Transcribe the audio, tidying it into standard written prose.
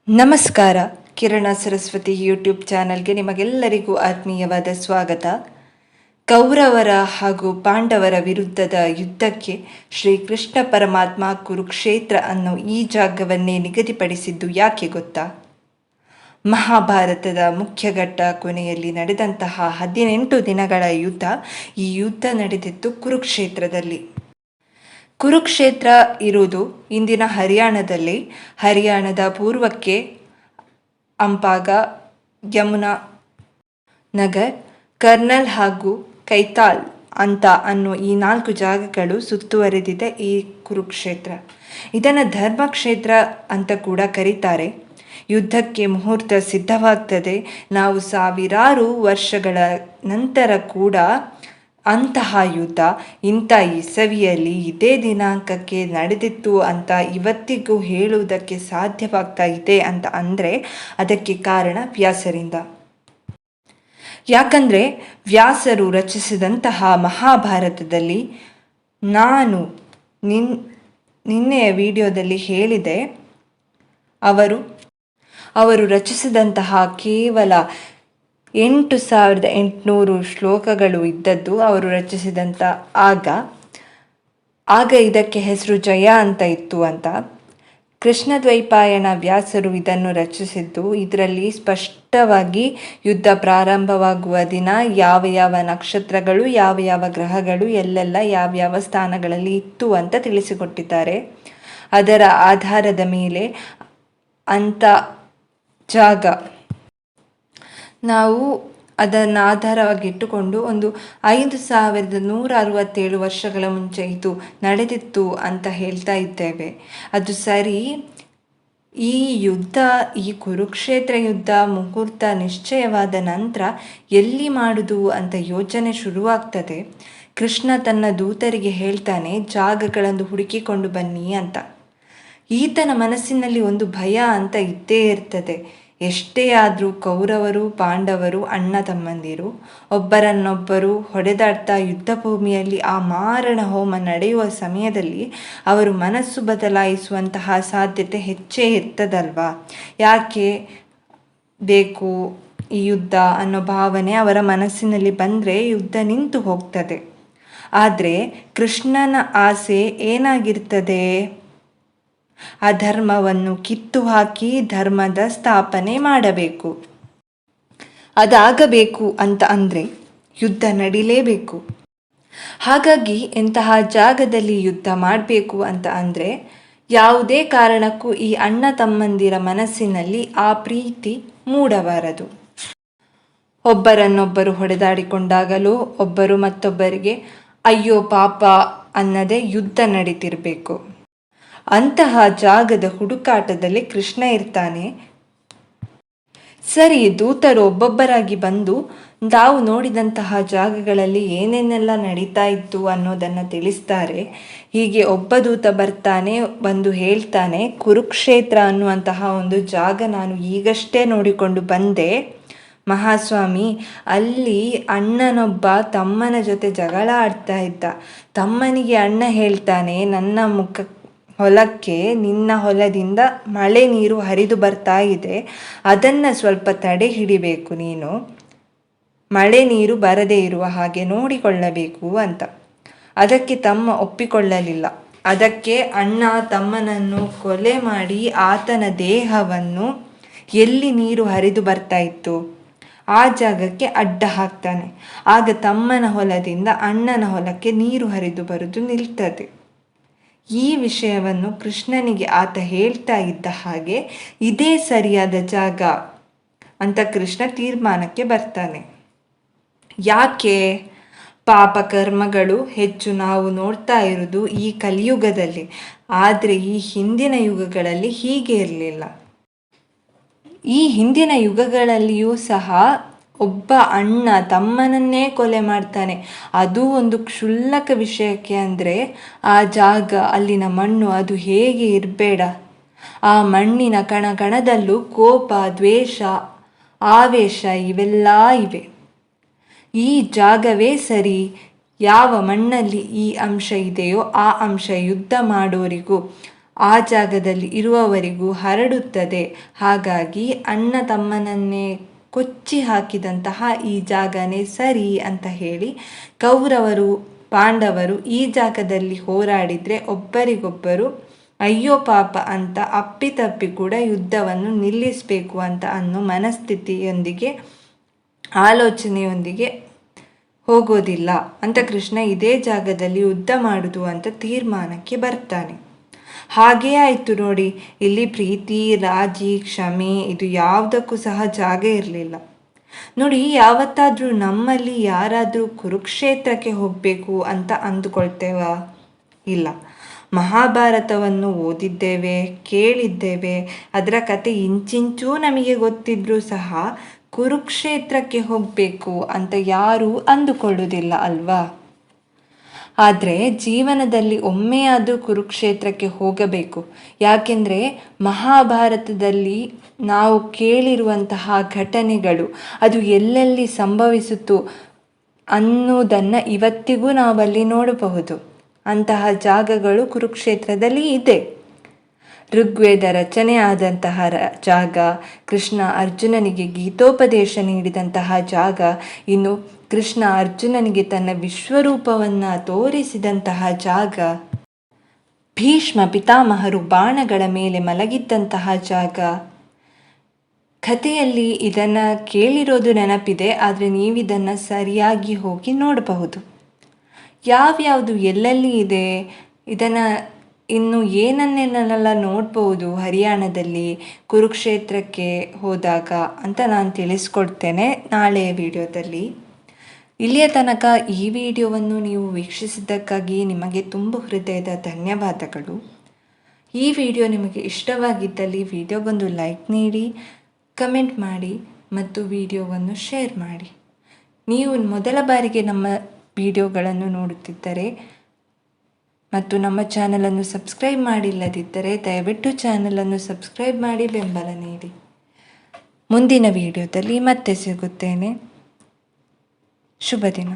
ನಮಸ್ಕಾರ. ಕಿರಣ ಸರಸ್ವತಿ ಯೂಟ್ಯೂಬ್ ಚಾನಲ್ಗೆ ನಿಮಗೆಲ್ಲರಿಗೂ ಆತ್ಮೀಯವಾದ ಸ್ವಾಗತ. ಕೌರವರ ಹಾಗೂ ಪಾಂಡವರ ವಿರುದ್ಧದ ಯುದ್ಧಕ್ಕೆ ಶ್ರೀಕೃಷ್ಣ ಪರಮಾತ್ಮ ಕುರುಕ್ಷೇತ್ರ ಅನ್ನೋ ಈ ಜಾಗವನ್ನೇ ನಿಗದಿಪಡಿಸಿದ್ದು ಯಾಕೆ ಗೊತ್ತಾ? ಮಹಾಭಾರತದ ಮುಖ್ಯ ಘಟ್ಟ ಕೊನೆಯಲ್ಲಿ ನಡೆದಂತಹ 18 ದಿನಗಳ ಯುದ್ಧ. ಈ ಯುದ್ಧ ನಡೆದಿತ್ತು ಕುರುಕ್ಷೇತ್ರದಲ್ಲಿ. ಕುರುಕ್ಷೇತ್ರ ಇರುವುದು ಇಂದಿನ ಹರಿಯಾಣದಲ್ಲಿ. ಹರಿಯಾಣದ ಪೂರ್ವಕ್ಕೆ ಅಂಪಾಗ, ಯಮುನಾ ನಗರ್, ಕರ್ನಲ್ ಹಾಗೂ ಕೈತಾಲ್ ಅಂತ ಅನ್ನೋ ಈ 4 ಜಾಗಗಳು ಸುತ್ತುವರೆದಿದೆ ಈ ಕುರುಕ್ಷೇತ್ರ. ಇದನ್ನು ಧರ್ಮಕ್ಷೇತ್ರ ಅಂತ ಕೂಡ ಕರೀತಾರೆ. ಯುದ್ಧಕ್ಕೆ ಮುಹೂರ್ತ ಸಿದ್ಧವಾಗ್ತದೆ. ನಾವು ಸಾವಿರಾರು ವರ್ಷಗಳ ನಂತರ ಕೂಡ ಅಂತಹ ಯುದ್ಧ ಇಂಥ ಇಸವಿಯಲ್ಲಿ ಇದೇ ದಿನಾಂಕಕ್ಕೆ ನಡೆದಿತ್ತು ಅಂತ ಇವತ್ತಿಗೂ ಹೇಳುವುದಕ್ಕೆ ಸಾಧ್ಯವಾಗ್ತಾ ಇದೆ ಅಂತ ಅಂದರೆ ಅದಕ್ಕೆ ಕಾರಣ ವ್ಯಾಸರಿಂದ. ಯಾಕಂದರೆ ವ್ಯಾಸರು ರಚಿಸಿದಂತಹ ಮಹಾಭಾರತದಲ್ಲಿ ನಾನು ನಿನ್ನೆಯ ವಿಡಿಯೋದಲ್ಲಿ ಹೇಳಿದೆ, ಅವರು ರಚಿಸಿದಂತಹ ಕೇವಲ 8,800 ಶ್ಲೋಕಗಳು ಇದ್ದದ್ದು ಅವರು ರಚಿಸಿದಂಥ ಆಗ ಇದಕ್ಕೆ ಹೆಸರು ಜಯ ಅಂತ ಇತ್ತು ಅಂತ. ಕೃಷ್ಣದ್ವೈಪಾಯನ ವ್ಯಾಸರು ಇದನ್ನು ರಚಿಸಿದ್ದು. ಇದರಲ್ಲಿ ಸ್ಪಷ್ಟವಾಗಿ ಯುದ್ಧ ಪ್ರಾರಂಭವಾಗುವ ದಿನ, ಯಾವ ನಕ್ಷತ್ರಗಳು, ಯಾವ ಗ್ರಹಗಳು ಎಲ್ಲೆಲ್ಲ ಯಾವ್ಯಾವ ಸ್ಥಾನಗಳಲ್ಲಿ ಇತ್ತು ಅಂತ ತಿಳಿಸಿಕೊಟ್ಟಿದ್ದಾರೆ. ಅದರ ಆಧಾರದ ಮೇಲೆ ಅಂಥ ಜಾಗ ನಾವು ಅದನ್ನು ಆಧಾರವಾಗಿಟ್ಟುಕೊಂಡು ಒಂದು 5,167 ವರ್ಷಗಳ ಮುಂಚೆ ಇದು ನಡೆದಿತ್ತು ಅಂತ ಹೇಳ್ತಾ ಇದ್ದೇವೆ. ಅದು ಸರಿ. ಈ ಯುದ್ಧ, ಈ ಕುರುಕ್ಷೇತ್ರ ಯುದ್ಧ ಮುಹೂರ್ತ ನಿಶ್ಚಯವಾದ ನಂತರ ಎಲ್ಲಿ ಮಾಡುದು ಅಂತ ಯೋಚನೆ ಶುರುವಾಗ್ತದೆ. ಕೃಷ್ಣ ತನ್ನ ದೂತರಿಗೆ ಹೇಳ್ತಾನೆ, ಜಾಗಗಳನ್ನು ಹುಡುಕಿಕೊಂಡು ಬನ್ನಿ ಅಂತ. ಈತನ ಮನಸ್ಸಿನಲ್ಲಿ ಒಂದು ಭಯ ಅಂತ ಇದ್ದೇ ಇರ್ತದೆ. ಎಷ್ಟೇ ಆದರೂ ಕೌರವರು ಪಾಂಡವರು ಅಣ್ಣ ತಮ್ಮಂದಿರು, ಒಬ್ಬರನ್ನೊಬ್ಬರು ಹೊಡೆದಾಡ್ತಾ ಯುದ್ಧ ಭೂಮಿಯಲ್ಲಿ ಆ ಮಾರಣ ಹೋಮ ನಡೆಯುವ ಸಮಯದಲ್ಲಿ ಅವರು ಮನಸ್ಸು ಬದಲಾಯಿಸುವಂತಹ ಸಾಧ್ಯತೆ ಹೆಚ್ಚೇ ಇರ್ತದಲ್ವಾ? ಯಾಕೆ ಬೇಕು ಈ ಯುದ್ಧ ಅನ್ನೋ ಭಾವನೆ ಅವರ ಮನಸ್ಸಿನಲ್ಲಿ ಬಂದರೆ ಯುದ್ಧ ನಿಂತು ಹೋಗ್ತದೆ. ಆದರೆ ಕೃಷ್ಣನ ಆಸೆ ಏನಾಗಿರ್ತದೆ? ಅಧರ್ಮವನ್ನು ಕಿತ್ತು ಹಾಕಿ ಧರ್ಮದ ಸ್ಥಾಪನೆ ಮಾಡಬೇಕು. ಅದಾಗಬೇಕು ಅಂತ ಅಂದರೆ ಯುದ್ಧ ನಡೀಲೇಬೇಕು. ಹಾಗಾಗಿ ಎಂತಹ ಜಾಗದಲ್ಲಿ ಯುದ್ಧ ಮಾಡಬೇಕು ಅಂತ ಅಂದರೆ ಯಾವುದೇ ಕಾರಣಕ್ಕೂ ಈ ಅಣ್ಣ ತಮ್ಮಂದಿರ ಮನಸ್ಸಿನಲ್ಲಿ ಆ ಪ್ರೀತಿ ಮೂಡಬಾರದು. ಒಬ್ಬರನ್ನೊಬ್ಬರು ಹೊಡೆದಾಡಿಕೊಂಡಾಗಲೂ ಒಬ್ಬರು ಮತ್ತೊಬ್ಬರಿಗೆ ಅಯ್ಯೋ ಪಾಪ ಅನ್ನದೇ ಯುದ್ಧ ನಡೀತಿರಬೇಕು. ಅಂತಹ ಜಾಗದ ಹುಡುಕಾಟದಲ್ಲಿ ಕೃಷ್ಣ ಇರ್ತಾನೆ. ಸರಿ, ದೂತರು ಒಬ್ಬೊಬ್ಬರಾಗಿ ಬಂದು ತಾವು ನೋಡಿದಂತಹ ಜಾಗಗಳಲ್ಲಿ ಏನೇನೆಲ್ಲ ನಡೀತಾ ಇತ್ತು ಅನ್ನೋದನ್ನು ತಿಳಿಸ್ತಾರೆ. ಹೀಗೆ ಒಬ್ಬ ದೂತ ಬರ್ತಾನೆ, ಬಂದು ಹೇಳ್ತಾನೆ, ಕುರುಕ್ಷೇತ್ರ ಅನ್ನುವಂತಹ ಒಂದು ಜಾಗ ನಾನು ಈಗಷ್ಟೇ ನೋಡಿಕೊಂಡು ಬಂದೆ ಮಹಾಸ್ವಾಮಿ. ಅಲ್ಲಿ ಅಣ್ಣನೊಬ್ಬ ತಮ್ಮನ ಜೊತೆ ಜಗಳ ಆಡ್ತಾ ಇದ್ದ. ತಮ್ಮನಿಗೆ ಅಣ್ಣ ಹೇಳ್ತಾನೆ, ನನ್ನ ಹೊಲಕ್ಕೆ ನಿನ್ನ ಹೊಲದಿಂದ ಮಳೆ ನೀರು ಹರಿದು ಬರ್ತಾ ಇದೆ, ಅದನ್ನು ಸ್ವಲ್ಪ ತಡೆ ಹಿಡಿಬೇಕು ನೀನು, ಮಳೆ ನೀರು ಬರದೇ ಇರುವ ಹಾಗೆ ನೋಡಿಕೊಳ್ಳಬೇಕು ಅಂತ. ಅದಕ್ಕೆ ತಮ್ಮ ಒಪ್ಪಿಕೊಳ್ಳಲಿಲ್ಲ. ಅದಕ್ಕೆ ಅಣ್ಣ ತಮ್ಮನನ್ನು ಕೊಲೆ ಮಾಡಿ ಆತನ ದೇಹವನ್ನು ಎಲ್ಲಿ ನೀರು ಹರಿದು ಬರ್ತಾ ಇತ್ತು ಆ ಜಾಗಕ್ಕೆ ಅಡ್ಡ ಹಾಕ್ತಾನೆ. ಆಗ ತಮ್ಮನ ಹೊಲದಿಂದ ಅಣ್ಣನ ಹೊಲಕ್ಕೆ ನೀರು ಹರಿದು ಬರುವುದು ನಿಲ್ತದೆ. ಈ ವಿಷಯವನ್ನು ಕೃಷ್ಣನಿಗೆ ಆತ ಹೇಳ್ತಾ ಇದ್ದ ಹಾಗೆ ಇದೇ ಸರಿಯಾದ ಜಾಗ ಅಂತ ಕೃಷ್ಣ ತೀರ್ಮಾನಕ್ಕೆ ಬರ್ತಾನೆ. ಯಾಕೆ? ಪಾಪ ಕರ್ಮಗಳು ಹೆಚ್ಚು ನಾವು ನೋಡ್ತಾ ಇರೋದು ಈ ಕಲಿಯುಗದಲ್ಲಿ. ಆದರೆ ಈ ಹಿಂದಿನ ಯುಗಗಳಲ್ಲಿ ಹೀಗೆ ಇರಲಿಲ್ಲ. ಈ ಹಿಂದಿನ ಯುಗಗಳಲ್ಲಿಯೂ ಸಹ ಒಬ್ಬ ಅಣ್ಣ ತಮ್ಮನನ್ನೇ ಕೊಲೆ ಮಾಡ್ತಾನೆ. ಅದು ಒಂದು ಕ್ಷುಲ್ಲಕ ವಿಷಯಕ್ಕೆ ಅಂದರೆ ಆ ಜಾಗ, ಅಲ್ಲಿನ ಮಣ್ಣು ಅದು ಹೇಗೆ ಇರಬೇಡ. ಆ ಮಣ್ಣಿನ ಕಣದಲ್ಲೂ ಕೋಪ, ದ್ವೇಷ, ಆವೇಶ ಇವೆಲ್ಲ ಇವೆ. ಈ ಜಾಗವೇ ಸರಿ. ಯಾವ ಮಣ್ಣಲ್ಲಿ ಈ ಅಂಶ ಇದೆಯೋ ಆ ಅಂಶ ಯುದ್ಧ ಮಾಡೋರಿಗೂ ಆ ಜಾಗದಲ್ಲಿ ಇರುವವರಿಗೂ ಹರಡುತ್ತದೆ. ಹಾಗಾಗಿ ಅಣ್ಣ ತಮ್ಮನನ್ನೇ ಕೊಚ್ಚಿ ಹಾಕಿದಂತಹ ಈ ಜಾಗನೇ ಸರಿ ಅಂತ ಹೇಳಿ ಕೌರವರು ಪಾಂಡವರು ಈ ಜಾಗದಲ್ಲಿ ಹೋರಾಡಿದರೆ ಒಬ್ಬರಿಗೊಬ್ಬರು ಅಯ್ಯೋ ಪಾಪ ಅಂತ ಅಪ್ಪಿತಪ್ಪಿ ಕೂಡ ಯುದ್ಧವನ್ನು ನಿಲ್ಲಿಸಬೇಕು ಅಂತ ಅನ್ನೋ ಮನಸ್ಥಿತಿಯೊಂದಿಗೆ ಆಲೋಚನೆಯೊಂದಿಗೆ ಹೋಗೋದಿಲ್ಲ ಅಂತ ಕೃಷ್ಣ ಇದೇ ಜಾಗದಲ್ಲಿ ಯುದ್ಧ ಮಾಡುವುದು ಅಂತ ತೀರ್ಮಾನಕ್ಕೆ ಬರ್ತಾನೆ. ಹಾಗೇ ಆಯಿತು ನೋಡಿ. ಇಲ್ಲಿ ಪ್ರೀತಿ, ರಾಜಿ, ಕ್ಷಮೆ ಇದು ಯಾವುದಕ್ಕೂ ಸಹ ಜಾಗ ಇರಲಿಲ್ಲ ನೋಡಿ. ಯಾವತ್ತಾದರೂ ನಮ್ಮಲ್ಲಿ ಯಾರಾದರೂ ಕುರುಕ್ಷೇತ್ರಕ್ಕೆ ಹೋಗಬೇಕು ಅಂತ ಅಂದುಕೊಳ್ತೇವಾ? ಇಲ್ಲ. ಮಹಾಭಾರತವನ್ನು ಓದಿದ್ದೇವೆ, ಕೇಳಿದ್ದೇವೆ, ಅದರ ಕತೆ ಇಂಚಿಂಚೂ ನಮಗೆ ಗೊತ್ತಿದ್ರೂ ಸಹ ಕುರುಕ್ಷೇತ್ರಕ್ಕೆ ಹೋಗಬೇಕು ಅಂತ ಯಾರೂ ಅಂದುಕೊಳ್ಳುವುದಿಲ್ಲ ಅಲ್ವಾ? ಆದರೆ ಜೀವನದಲ್ಲಿ ಒಮ್ಮೆಯಾದರೂ ಕುರುಕ್ಷೇತ್ರಕ್ಕೆ ಹೋಗಬೇಕು. ಯಾಕೆಂದರೆ ಮಹಾಭಾರತದಲ್ಲಿ ನಾವು ಕೇಳಿರುವಂತಹ ಘಟನೆಗಳು ಅದು ಎಲ್ಲೆಲ್ಲಿ ಸಂಭವಿಸಿತು ಅನ್ನೋದನ್ನು ಇವತ್ತಿಗೂ ನಾವಲ್ಲಿ ನೋಡಬಹುದು. ಅಂತಹ ಜಾಗಗಳು ಕುರುಕ್ಷೇತ್ರದಲ್ಲಿ ಇದೆ. ಋಗ್ವೇದ ರಚನೆ ಆದಂತಹ ಜಾಗ, ಕೃಷ್ಣ ಅರ್ಜುನನಿಗೆ ಗೀತೋಪದೇಶ ನೀಡಿದಂತಹ ಜಾಗ, ಇನ್ನು ಕೃಷ್ಣ ಅರ್ಜುನನಿಗೆ ತನ್ನ ವಿಶ್ವರೂಪವನ್ನು ತೋರಿಸಿದಂತಹ ಜಾಗ, ಭೀಷ್ಮ ಪಿತಾಮಹರು ಬಾಣಗಳ ಮೇಲೆ ಮಲಗಿದ್ದಂತಹ ಜಾಗ. ಕಥೆಯಲ್ಲಿ ಇದನ್ನು ಕೇಳಿರೋದು ನೆನಪಿದೆ, ಆದರೆ ನೀವಿದನ್ನು ಸರಿಯಾಗಿ ಹೋಗಿ ನೋಡಬಹುದು. ಯಾವ್ಯಾವುದು ಎಲ್ಲೆಲ್ಲಿ ಇದೆ, ಇದನ್ನು ಇನ್ನು ಏನನ್ನೆಲ್ಲ ನೋಡ್ಬೋದು ಹರಿಯಾಣದಲ್ಲಿ ಕುರುಕ್ಷೇತ್ರಕ್ಕೆ ಹೋದಾಗ ಅಂತ ನಾನು ತಿಳಿಸ್ಕೊಡ್ತೇನೆ ನಾಳೆಯ ವಿಡಿಯೋದಲ್ಲಿ. ಇಲ್ಲಿಯ ತನಕ ಈ ವಿಡಿಯೋವನ್ನು ನೀವು ವೀಕ್ಷಿಸಿದ್ದಕ್ಕಾಗಿ ನಿಮಗೆ ತುಂಬ ಹೃದಯದ ಧನ್ಯವಾದಗಳು. ಈ ವಿಡಿಯೋ ನಿಮಗೆ ಇಷ್ಟವಾಗಿದ್ದಲ್ಲಿ ವಿಡಿಯೋಗೊಂದು ಲೈಕ್ ನೀಡಿ, ಕಮೆಂಟ್ ಮಾಡಿ ಮತ್ತು ವಿಡಿಯೋವನ್ನು ಶೇರ್ ಮಾಡಿ. ನೀವು ಮೊದಲ ಬಾರಿಗೆ ನಮ್ಮ ವಿಡಿಯೋಗಳನ್ನು ನೋಡುತ್ತಿದ್ದರೆ ಮತ್ತು ನಮ್ಮ ಚಾನಲನ್ನು ಸಬ್ಸ್ಕ್ರೈಬ್ ಮಾಡಿಲ್ಲದಿದ್ದರೆ ದಯವಿಟ್ಟು ಚಾನಲನ್ನು ಸಬ್ಸ್ಕ್ರೈಬ್ ಮಾಡಿ ಬೆಂಬಲ ನೀಡಿ. ಮುಂದಿನ ವಿಡಿಯೋದಲ್ಲಿ ಮತ್ತೆ ಸಿಗುತ್ತೇನೆ. ಶುಭ ದಿನ.